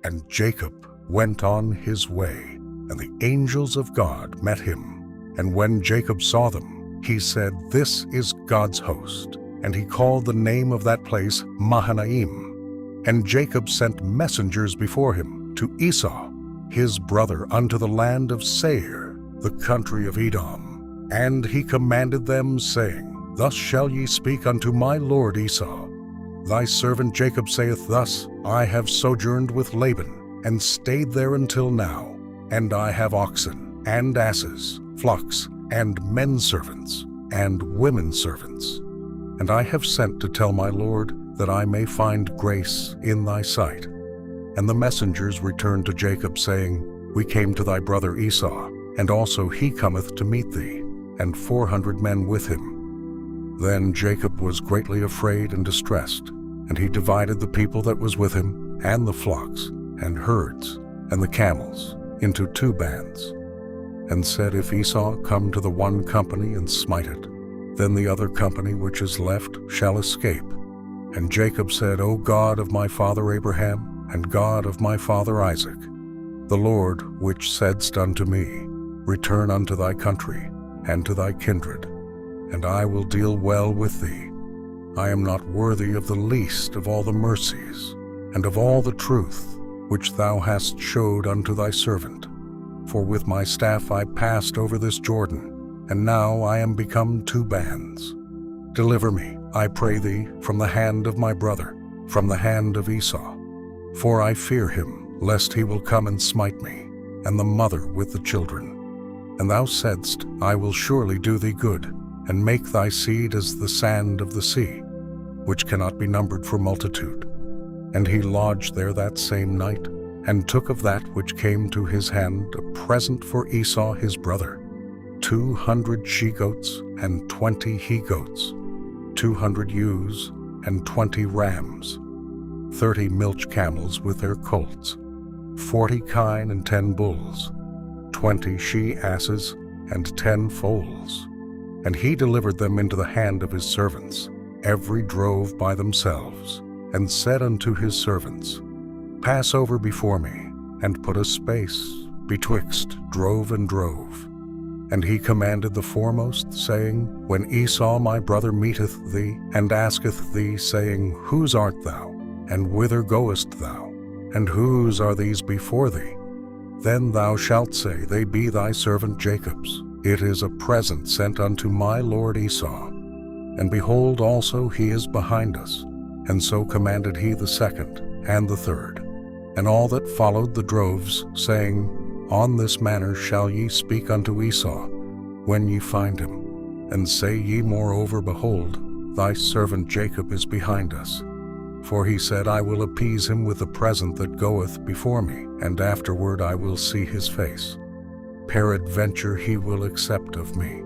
And Jacob went on his way, and the angels of God met him. And when Jacob saw them, he said, "This is God's host." And he called the name of that place Mahanaim. And Jacob sent messengers before him to Esau, his brother, unto the land of Seir, the country of Edom. And he commanded them, saying, "Thus shall ye speak unto my lord Esau. Thy servant Jacob saith thus, I have sojourned with Laban, and stayed there until now. And I have oxen, and asses, flocks, and men servants, and women servants. And I have sent to tell my lord, that I may find grace in thy sight." And the messengers returned to Jacob, saying, "We came to thy brother Esau, and also he cometh to meet thee, and 400 men with him." Then Jacob was greatly afraid and distressed, and he divided the people that was with him, and the flocks, and herds, and the camels, into 2 bands, and said, "If Esau come to the one company and smite it, then the other company which is left shall escape." And Jacob said, "O God of my father Abraham, and God of my father Isaac, the Lord which saidst unto me, Return unto thy country, and to thy kindred, and I will deal well with thee. I am not worthy of the least of all the mercies, and of all the truth which thou hast showed unto thy servant. For with my staff I passed over this Jordan, and now I am become 2 bands. Deliver me, I pray thee, from the hand of my brother, from the hand of Esau. For I fear him, lest he will come and smite me, and the mother with the children. And thou saidst, I will surely do thee good, and make thy seed as the sand of the sea, which cannot be numbered for multitude." And he lodged there that same night, and took of that which came to his hand a present for Esau his brother, 200 she-goats and 20 he-goats, 200 ewes and 20 rams, 30 milch camels with their colts, 40 kine and 10 bulls, 20 she-asses and 10 foals. And he delivered them into the hand of his servants, every drove by themselves, and said unto his servants, "Pass over before me, and put a space betwixt drove and drove." And he commanded the foremost, saying, "When Esau my brother meeteth thee, and asketh thee, saying, Whose art thou, and whither goest thou, and whose are these before thee? Then thou shalt say, They be thy servant Jacob's. It is a present sent unto my lord Esau. And behold, also he is behind us." And so commanded he the second and the third, and all that followed the droves, saying, "On this manner shall ye speak unto Esau, when ye find him. And say ye moreover, Behold, thy servant Jacob is behind us. For he said, I will appease him with the present that goeth before me, and afterward I will see his face. Peradventure he will accept of me."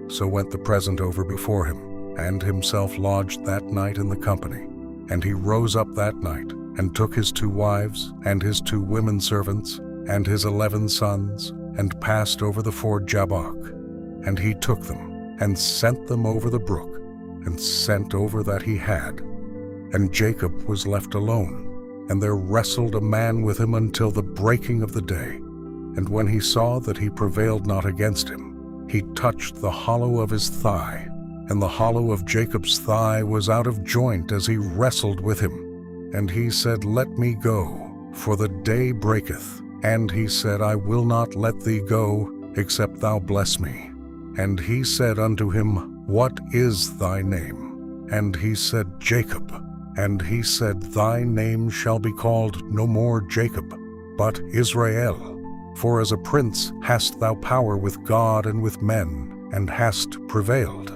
So went the present over before him, and himself lodged that night in the company. And he rose up that night, and took his 2 wives, and his 2 women servants, and his 11 sons, and passed over the ford Jabbok. And he took them, and sent them over the brook, and sent over that he had. And Jacob was left alone, and there wrestled a man with him until the breaking of the day. And when he saw that he prevailed not against him, he touched the hollow of his thigh, and the hollow of Jacob's thigh was out of joint as he wrestled with him. And he said, Let me go, for the day breaketh. And he said, I will not let thee go, except thou bless me. And he said unto him, What is thy name? And he said, Jacob. And he said, Thy name shall be called no more Jacob, but Israel. For as a prince hast thou power with God and with men, and hast prevailed.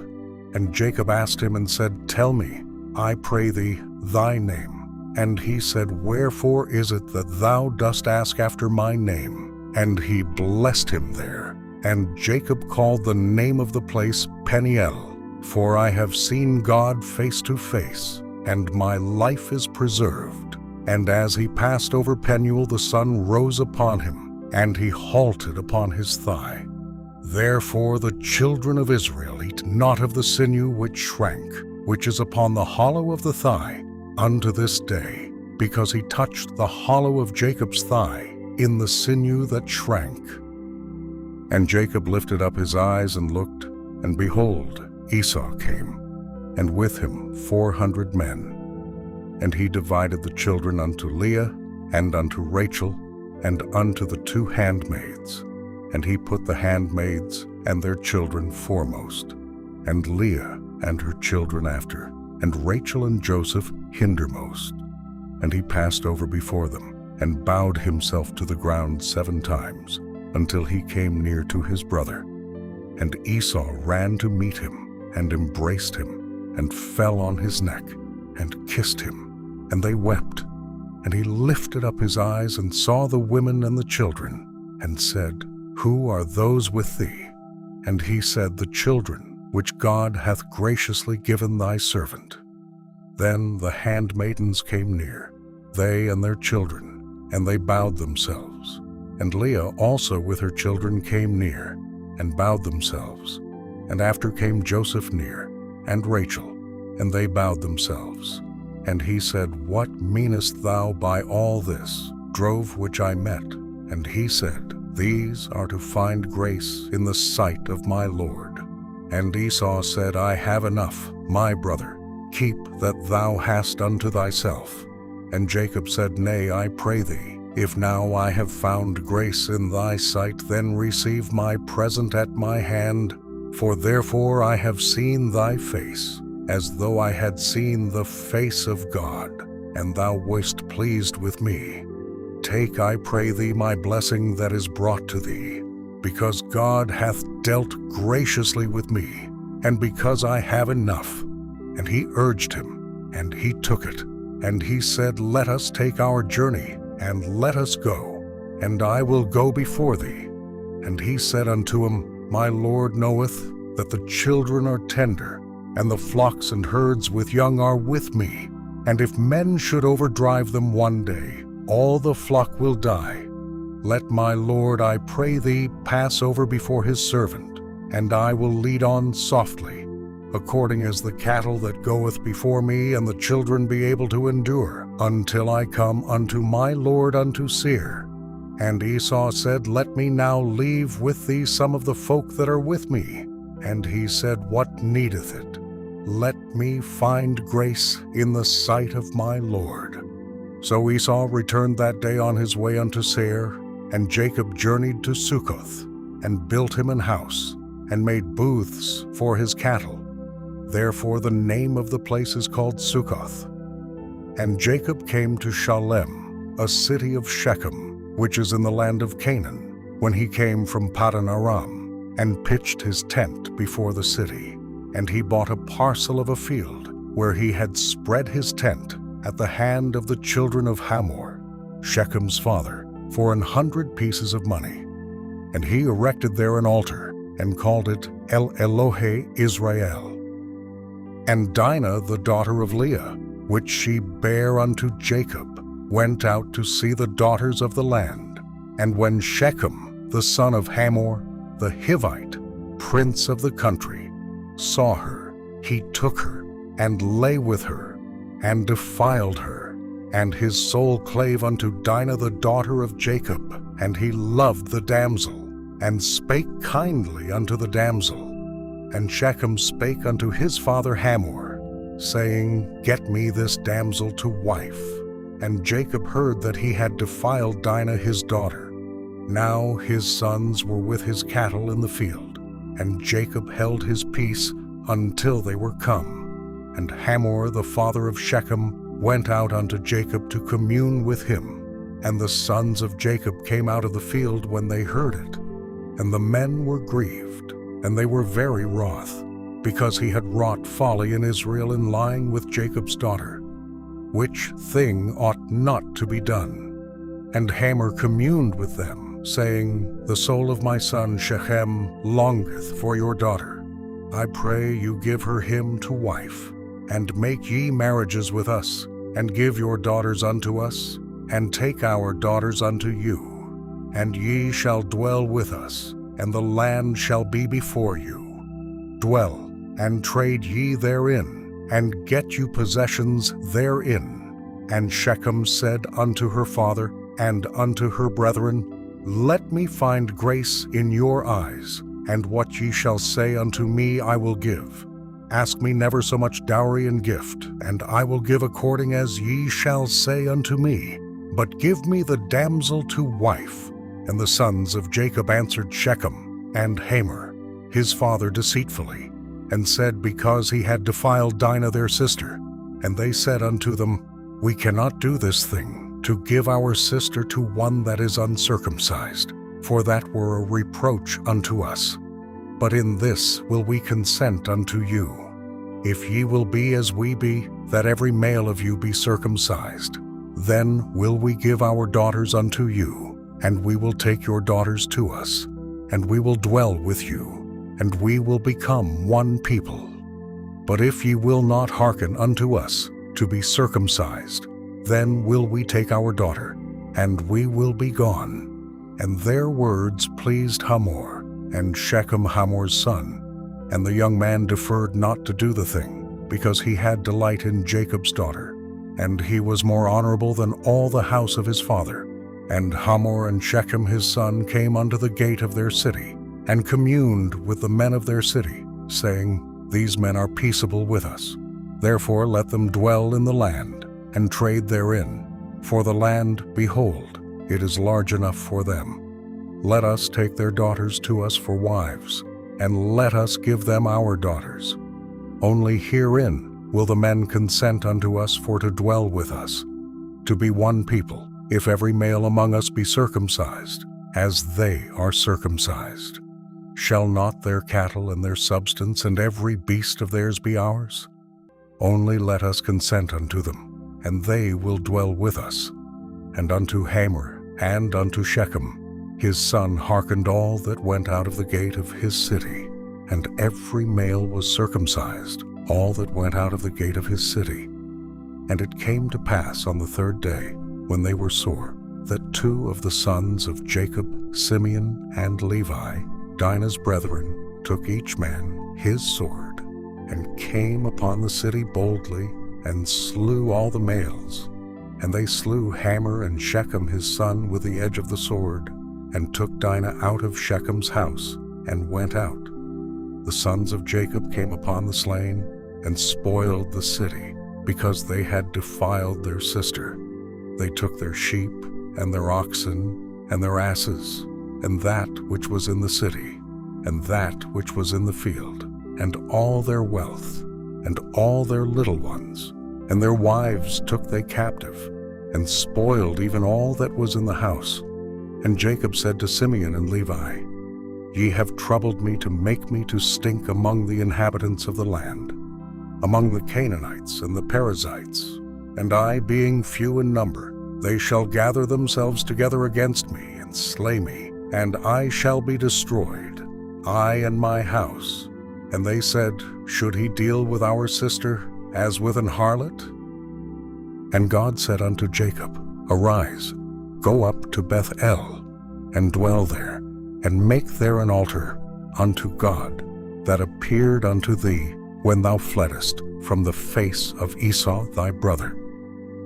And Jacob asked him and said, Tell me, I pray thee, thy name. And he said, Wherefore is it that thou dost ask after my name? And he blessed him there. And Jacob called the name of the place Peniel, for I have seen God face to face, and my life is preserved. And as he passed over Peniel, the sun rose upon him, and he halted upon his thigh. Therefore the children of Israel eat not of the sinew which shrank, which is upon the hollow of the thigh, unto this day. because he touched the hollow of Jacob's thigh in the sinew that shrank. And Jacob lifted up his eyes and looked, and behold, Esau came, and with him 400 men. And he divided the children unto Leah, and unto Rachel, and unto the 2 handmaids. And he put the handmaids and their children foremost, and Leah and her children after, and Rachel and Joseph hindermost. And he passed over before them, and bowed himself to the ground 7 times, until he came near to his brother. And Esau ran to meet him, and embraced him, and fell on his neck, and kissed him. And they wept. And he lifted up his eyes, and saw the women and the children, and said, Who are those with thee? And he said, The children, which God hath graciously given thy servant. Then the handmaidens came near, they and their children, and they bowed themselves. And Leah also with her children came near, and bowed themselves. And after came Joseph near, and Rachel, and they bowed themselves. And he said, What meanest thou by all this, drove which I met? And he said, These are to find grace in the sight of my Lord. And Esau said, I have enough, my brother, keep that thou hast unto thyself. And Jacob said, Nay, I pray thee, if now I have found grace in thy sight, then receive my present at my hand, for therefore I have seen thy face, as though I had seen the face of God, and thou wast pleased with me. Take, I pray thee, my blessing that is brought to thee, because God hath dealt graciously with me, and because I have enough. And he urged him, and he took it. And he said, Let us take our journey, and let us go, and I will go before thee. And he said unto him, My Lord knoweth that the children are tender, and the flocks and herds with young are with me. And if men should overdrive them one day, all the flock will die. Let my Lord, I pray thee, pass over before his servant, and I will lead on softly, according as the cattle that goeth before me, and the children be able to endure, until I come unto my Lord unto Seir. And Esau said, Let me now leave with thee some of the folk that are with me. And he said, What needeth it? Let me find grace in the sight of my Lord. So Esau returned that day on his way unto Seir, and Jacob journeyed to Succoth, and built him an house, and made booths for his cattle. Therefore the name of the place is called Succoth. And Jacob came to Shalem, a city of Shechem, which is in the land of Canaan, when he came from Paddan Aram, and pitched his tent before the city. And he bought a parcel of a field, where he had spread his tent, at the hand of the children of Hamor, Shechem's father, for 100 pieces of money. And he erected there an altar, and called it El Elohe Israel. And Dinah, the daughter of Leah, which she bare unto Jacob, went out to see the daughters of the land. And when Shechem, the son of Hamor, the Hivite, prince of the country, saw her, he took her, and lay with her, and defiled her. And his soul clave unto Dinah the daughter of Jacob, and he loved the damsel, and spake kindly unto the damsel. And Shechem spake unto his father Hamor, saying, Get me this damsel to wife. And Jacob heard that he had defiled Dinah his daughter. Now his sons were with his cattle in the field, and Jacob held his peace until they were come. And Hamor the father of Shechem went out unto Jacob to commune with him. And the sons of Jacob came out of the field when they heard it. And the men were grieved, and they were very wroth, because he had wrought folly in Israel in lying with Jacob's daughter, which thing ought not to be done. And Hamor communed with them, saying, The soul of my son Shechem longeth for your daughter. I pray you give her him to wife, and make ye marriages with us, and give your daughters unto us, and take our daughters unto you. And ye shall dwell with us, and the land shall be before you. Dwell, and trade ye therein, and get you possessions therein. And Shechem said unto her father and unto her brethren, Let me find grace in your eyes, and what ye shall say unto me I will give. Ask me never so much dowry and gift, and I will give according as ye shall say unto me. But give me the damsel to wife. And the sons of Jacob answered Shechem and Hamor, his father, deceitfully, and said, Because he had defiled Dinah their sister. And they said unto them, We cannot do this thing, to give our sister to one that is uncircumcised, for that were a reproach unto us. But in this will we consent unto you. If ye will be as we be, that every male of you be circumcised, then will we give our daughters unto you, and we will take your daughters to us, and we will dwell with you, and we will become one people. But if ye will not hearken unto us, to be circumcised, then will we take our daughter, and we will be gone. And their words pleased Hamor, and Shechem Hamor's son. And the young man deferred not to do the thing, because he had delight in Jacob's daughter, and he was more honorable than all the house of his father. And Hamor and Shechem his son came unto the gate of their city, and communed with the men of their city, saying, These men are peaceable with us. Therefore let them dwell in the land, and trade therein. For the land, behold, it is large enough for them. Let us take their daughters to us for wives, and let us give them our daughters. Only herein will the men consent unto us for to dwell with us, to be one people, if every male among us be circumcised, as they are circumcised. Shall not their cattle and their substance and every beast of theirs be ours? Only let us consent unto them, and they will dwell with us. And unto Hamor and unto Shechem his son hearkened all that went out of the gate of his city, and every male was circumcised, all that went out of the gate of his city. And it came to pass on the third day, when they were sore, that two of the sons of Jacob, Simeon and Levi, Dinah's brethren, took each man his sword, and came upon the city boldly, and slew all the males. And they slew Hamor and Shechem his son with the edge of the sword, and took Dinah out of Shechem's house, and went out. The sons of Jacob came upon the slain, and spoiled the city, because they had defiled their sister. They took their sheep, and their oxen, and their asses, and that which was in the city, and that which was in the field, and all their wealth, and all their little ones, and their wives took they captive, and spoiled even all that was in the house. And Jacob said to Simeon and Levi, Ye have troubled me to make me to stink among the inhabitants of the land, among the Canaanites and the Perizzites, and I, being few in number, they shall gather themselves together against me, and slay me, and I shall be destroyed, I and my house. And they said, Should he deal with our sister as with an harlot? And God said unto Jacob, Arise, go up to Beth-el, and dwell there, and make there an altar unto God, that appeared unto thee when thou fleddest from the face of Esau thy brother.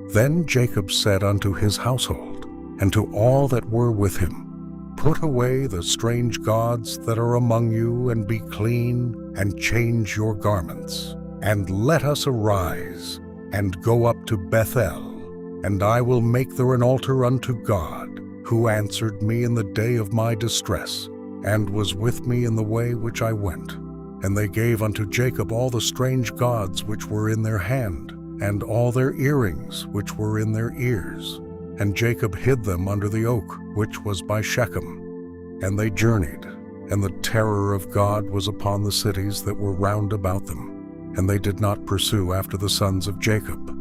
Then Jacob said unto his household, and to all that were with him, Put away the strange gods that are among you, and be clean, and change your garments. And let us arise, and go up to Beth-el, and I will make there an altar unto God, who answered me in the day of my distress, and was with me in the way which I went. And they gave unto Jacob all the strange gods which were in their hand, and all their earrings which were in their ears. And Jacob hid them under the oak which was by Shechem. And they journeyed, and the terror of God was upon the cities that were round about them, and they did not pursue after the sons of Jacob.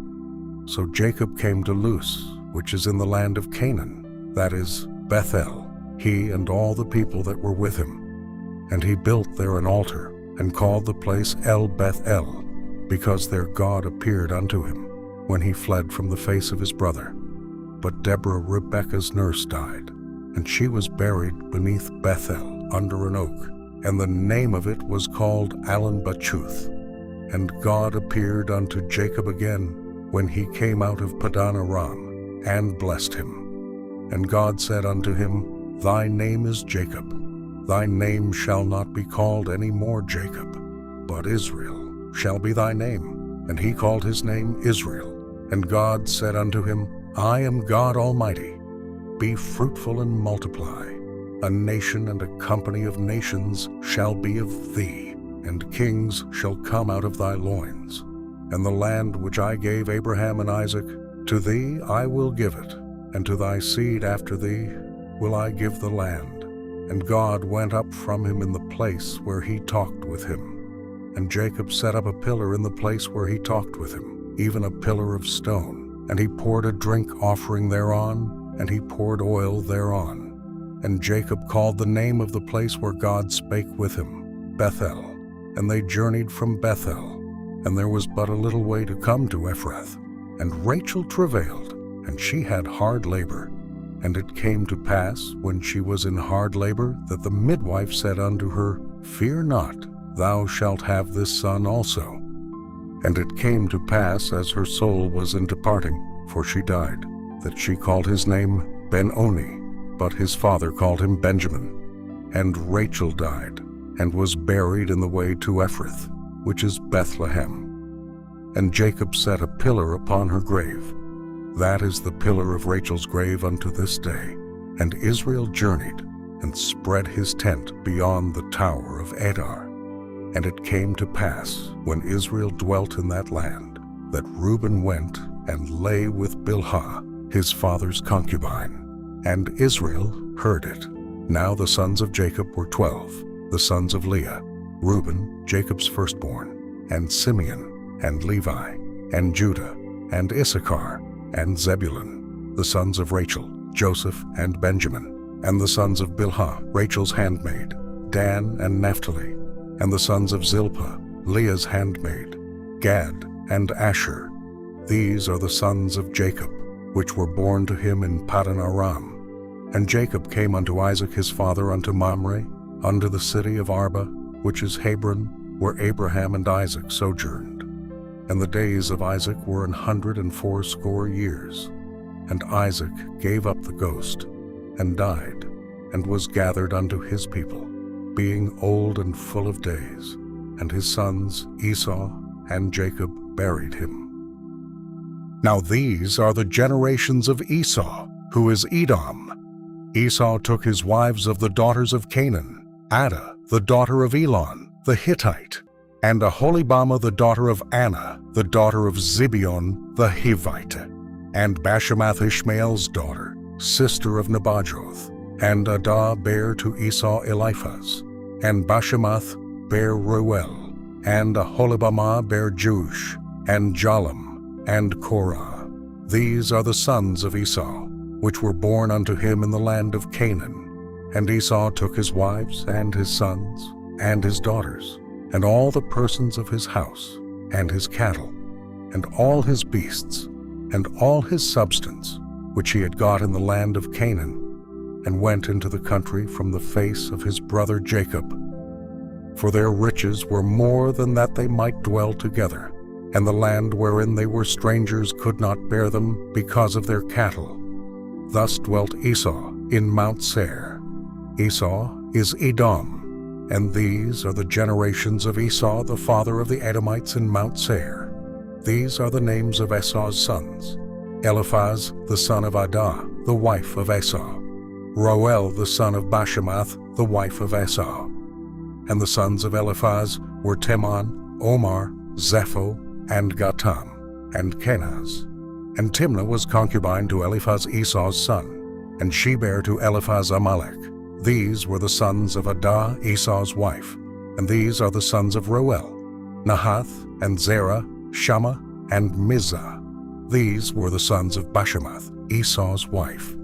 So Jacob came to Luz, which is in the land of Canaan, that is, Beth-el, he and all the people that were with him. And he built there an altar, and called the place El Beth-el, because there God appeared unto him, when he fled from the face of his brother. But Deborah, Rebekah's nurse, died, and she was buried beneath Beth-el under an oak, and the name of it was called Allon-Bachuth. And God appeared unto Jacob again, when he came out of Padan Aram, and blessed him. And God said unto him, Thy name is Jacob. Thy name shall not be called any more Jacob, but Israel shall be thy name. And he called his name Israel. And God said unto him, I am God Almighty. Be fruitful and multiply. A nation and a company of nations shall be of thee, and kings shall come out of thy loins. And the land which I gave Abraham and Isaac, to thee I will give it, and to thy seed after thee will I give the land. And God went up from him in the place where he talked with him. And Jacob set up a pillar in the place where he talked with him, even a pillar of stone. And he poured a drink offering thereon, and he poured oil thereon. And Jacob called the name of the place where God spake with him, Bethel. And they journeyed from Bethel, and there was but a little way to come to Ephrath. And Rachel travailed, and she had hard labor. And it came to pass, when she was in hard labor, that the midwife said unto her, Fear not, thou shalt have this son also. And it came to pass, as her soul was in departing, for she died, that she called his name Ben-Oni, but his father called him Benjamin. And Rachel died, and was buried in the way to Ephrath, which is Bethlehem. And Jacob set a pillar upon her grave. That is the pillar of Rachel's grave unto this day. And Israel journeyed, and spread his tent beyond the tower of Adar. And it came to pass, when Israel dwelt in that land, that Reuben went and lay with Bilhah, his father's concubine. And Israel heard it. Now the sons of Jacob were 12, the sons of Leah, Reuben, Jacob's firstborn, and Simeon, and Levi, and Judah, and Issachar, and Zebulun, the sons of Rachel, Joseph, and Benjamin, and the sons of Bilhah, Rachel's handmaid, Dan and Naphtali, and the sons of Zilpah, Leah's handmaid, Gad, and Asher. These are the sons of Jacob, which were born to him in Padan Aram. And Jacob came unto Isaac his father unto Mamre, unto the city of Arba, which is Hebron, where Abraham and Isaac sojourned. And the days of Isaac were 180 years. And Isaac gave up the ghost, and died, and was gathered unto his people, being old and full of days. And his sons Esau and Jacob buried him. Now these are the generations of Esau, who is Edom. Esau took his wives of the daughters of Canaan, Adah, the daughter of Elon, the Hittite, and Aholibamah, the daughter of Anna, the daughter of Zibeon, the Hivite, and Bashemath, Ishmael's daughter, sister of Nebajoth. And Adah bare to Esau Eliphaz, and Bashemath bare Reuel, and Aholibamah bare Jeush, and Jalam, and Korah. These are the sons of Esau, which were born unto him in the land of Canaan. And Esau took his wives, and his sons, and his daughters, and all the persons of his house, and his cattle, and all his beasts, and all his substance, which he had got in the land of Canaan, and went into the country from the face of his brother Jacob. For their riches were more than that they might dwell together, and the land wherein they were strangers could not bear them because of their cattle. Thus dwelt Esau in Mount Seir. Esau is Edom, and these are the generations of Esau, the father of the Edomites in Mount Seir. These are the names of Esau's sons: Eliphaz, the son of Adah, the wife of Esau; Reuel, the son of Bashemath, the wife of Esau. And the sons of Eliphaz were Teman, Omar, Zepho, and Gatam, and Kenaz. And Timnah was concubine to Eliphaz Esau's son, and she bare to Eliphaz Amalek. These were the sons of Adah, Esau's wife. And these are the sons of Reuel: Nahath, and Zerah, Shammah, and Mizah. These were the sons of Bashemath, Esau's wife.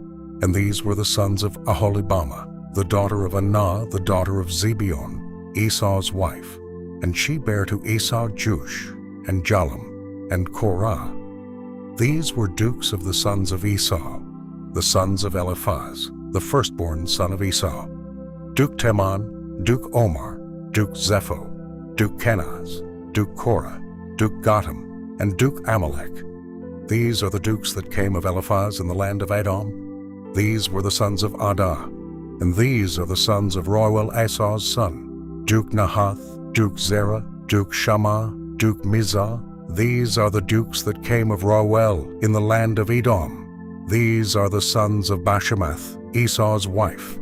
And these were the sons of Aholibamah, the daughter of Anah, the daughter of Zibeon, Esau's wife. And she bare to Esau Jeush, and Jalam, and Korah. These were dukes of the sons of Esau, the sons of Eliphaz, the firstborn son of Esau: Duke Teman, Duke Omar, Duke Zepho, Duke Kenaz, Duke Korah, Duke Gatam, and Duke Amalek. These are the dukes that came of Eliphaz in the land of Edom. These were the sons of Adah. And these are the sons of Reuel, Esau's son, Duke Nahath, Duke Zerah, Duke Shammah, Duke Mizah. These are the dukes that came of Reuel in the land of Edom. These are the sons of Bashemath, Esau's wife.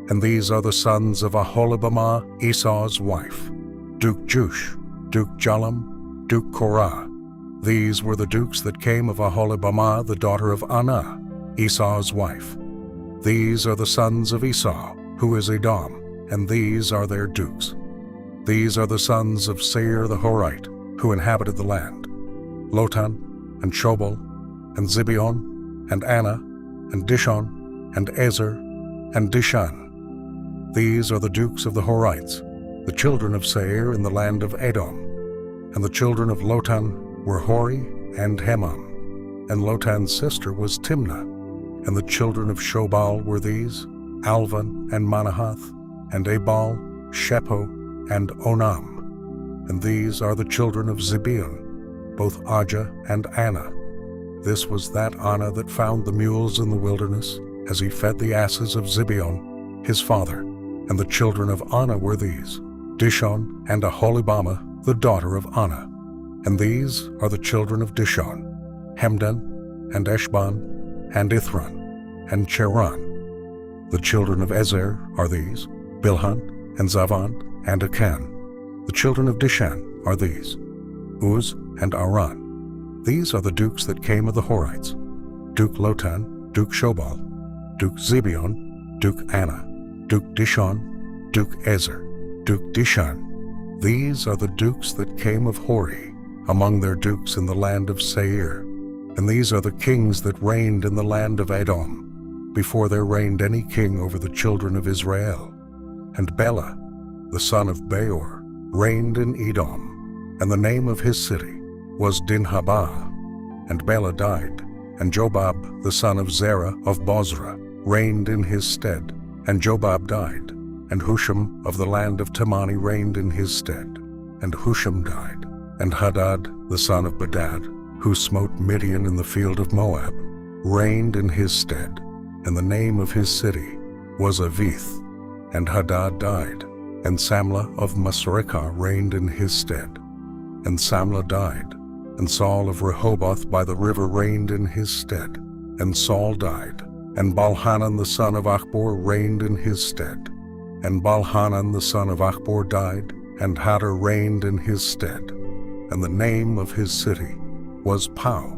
And these are the sons of Aholibamah, Esau's wife, Duke Jush, Duke Jalam, Duke Korah. These were the dukes that came of Aholibamah, the daughter of Anah, Esau's wife. These are the sons of Esau, who is Edom, and these are their dukes. These are the sons of Seir the Horite, who inhabited the land, Lotan, and Shobal, and Zibeon, and Anah, and Dishon, and Ezer, and Dishan. These are the dukes of the Horites, the children of Seir in the land of Edom. And the children of Lotan were Hori and Hemam, and Lotan's sister was Timnah. And the children of Shobal were these, Alvan and Manahath, and Ebal, Shepo, and Onam. And these are the children of Zibeon, both Ajah and Anah. This was that Anah that found the mules in the wilderness, as he fed the asses of Zibeon, his father. And the children of Anah were these, Dishon and Aholibamah, the daughter of Anah. And these are the children of Dishon, Hemdan, and Eshban, and Ithran, and Cheran. The children of Ezer are these, Bilhan, and Zavan, and Akan. The children of Dishan are these, Uz and Aran. These are the dukes that came of the Horites, Duke Lotan, Duke Shobal, Duke Zibeon, Duke Anah, Duke Dishon, Duke Ezer, Duke Dishan. These are the dukes that came of Hori, among their dukes in the land of Seir. And these are the kings that reigned in the land of Edom, before there reigned any king over the children of Israel. And Bela, the son of Beor, reigned in Edom, and the name of his city was Dinhabah. And Bela died, and Jobab, the son of Zerah of Bozrah, reigned in his stead. And Jobab died, and Husham of the land of Temani reigned in his stead. And Husham died, and Hadad, the son of Bedad, who smote Midian in the field of Moab, reigned in his stead. And the name of his city was Avith. And Hadad died, and Samlah of Masrekah reigned in his stead. And Samlah died, and Saul of Rehoboth by the river reigned in his stead. And Saul died, and Balhanan the son of Achbor reigned in his stead. And Balhanan the son of Achbor died, and Hadar reigned in his stead. And the name of his city was Pau,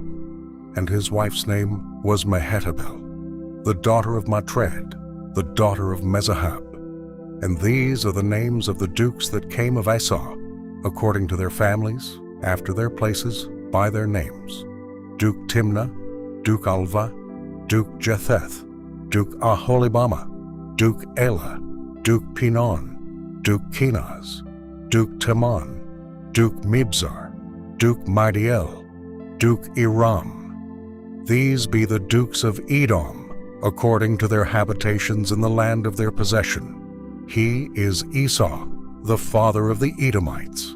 and his wife's name was Mehetabel, the daughter of Matred, the daughter of Mezahab. And these are the names of the dukes that came of Esau, according to their families, after their places, by their names: Duke Timnah, Duke Alva, Duke Jetheth, Duke Aholibamah, Duke Elah, Duke Pinon, Duke Kenaz, Duke Timon, Duke Mibzar, Duke Midiel, Duke Iram. These be the dukes of Edom, according to their habitations in the land of their possession. He is Esau, the father of the Edomites.